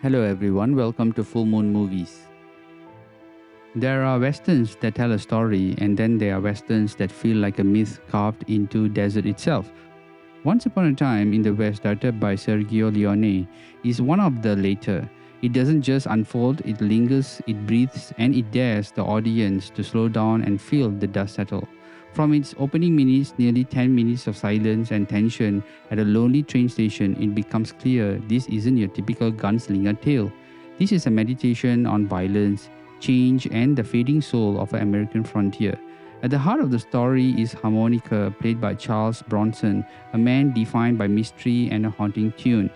Hello everyone, welcome to Fullmoon Movies. There are westerns that tell a story, and then there are westerns that feel like a myth carved into desert itself. Once Upon a Time in the West, directed by Sergio Leone, is one of the latter. It doesn't just unfold, it lingers, it breathes, and it dares the audience to slow down and feel the dust settle. From its opening minutes, nearly 10 minutes of silence and tension at a lonely train station, it becomes clear this isn't your typical gunslinger tale. This is a meditation on violence, change, and the fading soul of an American frontier. At the heart of the story is harmonica, played by Charles Bronson, a man defined by mystery and a haunting tune.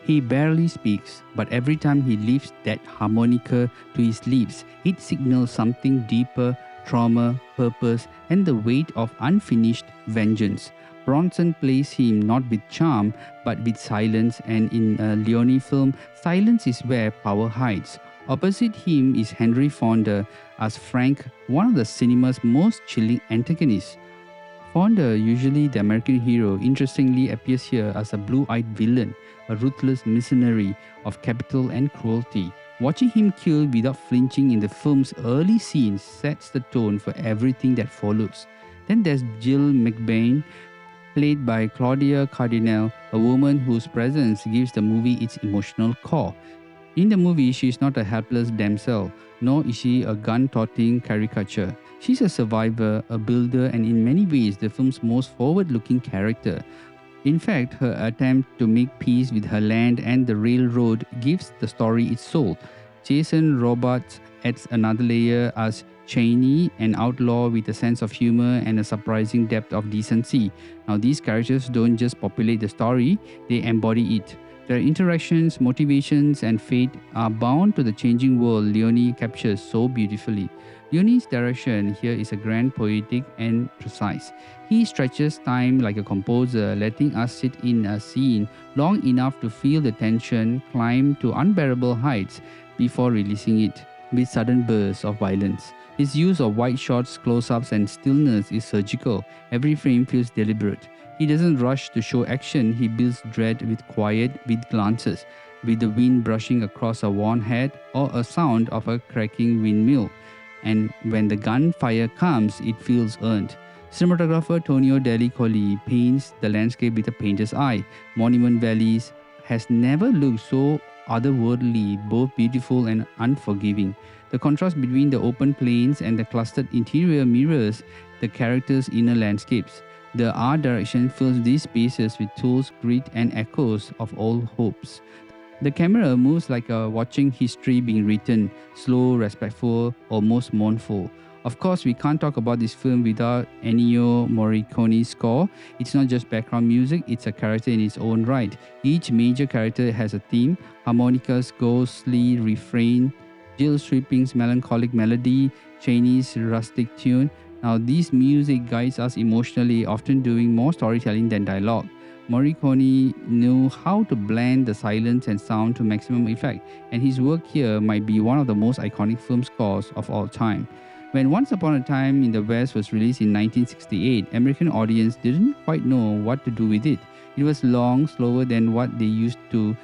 He barely speaks, but every time he lifts that harmonica to his lips, it signals something deeper: trauma, purpose, and the weight of unfinished vengeance. Bronson plays him not with charm, but with silence, and in a Leone film, silence is where power hides. Opposite him is Henry Fonda as Frank, one of the cinema's most chilling antagonists. Fonda, usually the American hero, interestingly appears here as a blue-eyed villain, a ruthless mercenary of capital and cruelty. Watching him kill without flinching in the film's early scenes sets the tone for everything that follows. Then there's Jill McBain, played by Claudia Cardinale, a woman whose presence gives the movie its emotional core. In the movie, she is not a helpless damsel, nor is she a gun-toting caricature. She's a survivor, a builder, and in many ways the film's most forward-looking character. In fact, her attempt to make peace with her land and the railroad gives the story its soul. Jason Robards adds another layer as Cheney, an outlaw with a sense of humor and a surprising depth of decency. Now, these characters don't just populate the story, they embody it. Their interactions, motivations, and fate are bound to the changing world Leone captures so beautifully. Leone's direction here is a grand, poetic, and precise. He stretches time like a composer, letting us sit in a scene long enough to feel the tension climb to unbearable heights before releasing it with sudden bursts of violence. His use of wide shots, close-ups, and stillness is surgical. Every frame feels deliberate. He doesn't rush to show action, he builds dread with quiet, with glances, with the wind brushing across a worn head or a sound of a cracking windmill. And when the gunfire comes, it feels earned. Cinematographer Tonio Delli paints the landscape with a painter's eye. Monument Valleys has never looked so otherworldly, both beautiful and unforgiving. The contrast between the open plains and the clustered interior mirrors the characters' inner landscapes. The art direction fills these spaces with tools, grit, and echoes of old hopes. The camera moves like a watching history being written, slow, respectful, almost mournful. Of course, we can't talk about this film without Ennio Morricone's score. It's not just background music, it's a character in its own right. Each major character has a theme: harmonica's ghostly refrain, Jill Stripping's melancholic melody, Cheney's rustic tune. Now, this music guides us emotionally, often doing more storytelling than dialogue. Morricone knew how to blend the silence and sound to maximum effect, and his work here might be one of the most iconic film scores of all time. When Once Upon a Time in the West was released in 1968, American audience didn't quite know what to do with it. It was long, slower than what they used to,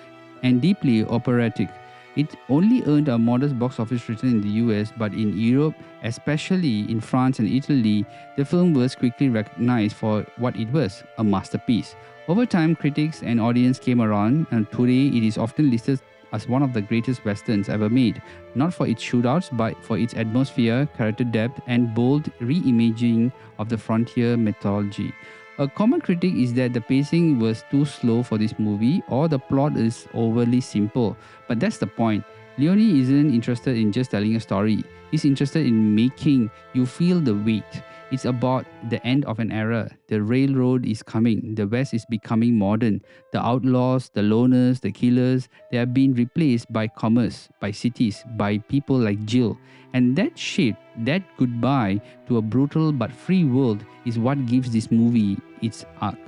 and deeply operatic. It only earned a modest box office return in the US, but in Europe, especially in France and Italy, the film was quickly recognized for what it was: a masterpiece. Over time, critics and audience came around, and today it is often listed as one of the greatest westerns ever made, not for its shootouts, but for its atmosphere, character depth, and bold reimagining of the frontier mythology. A common critique is that the pacing was too slow for this movie, or the plot is overly simple. But that's the point. Leone isn't interested in just telling a story. He's interested in making you feel the weight. It's about the end of an era. The railroad is coming. The West is becoming modern. The outlaws, the loners, the killers, they are being replaced by commerce, by cities, by people like Jill. And that shift, that goodbye to a brutal but free world is what gives this movie its arc.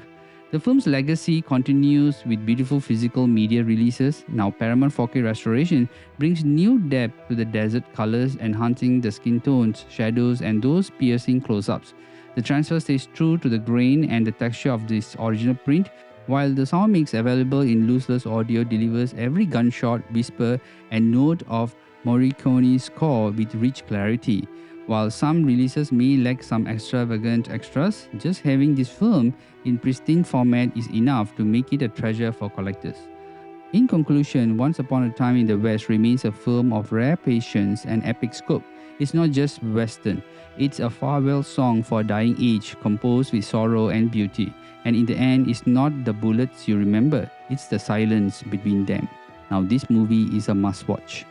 The film's legacy continues with beautiful physical media releases. Now, Paramount 4K restoration brings new depth to the desert colors, enhancing the skin tones, shadows, and those piercing close-ups. The transfer stays true to the grain and the texture of this original print, While the sound mix available in lossless audio delivers every gunshot, whisper, and note of Morricone's score with rich clarity. While some releases may lack some extravagant extras, just having this film in pristine format is enough to make it a treasure for collectors. In conclusion, Once Upon a Time in the West remains a film of rare patience and epic scope. It's not just Western, it's a farewell song for a dying age, composed with sorrow and beauty. And in the end, it's not the bullets you remember, it's the silence between them. Now, this movie is a must watch.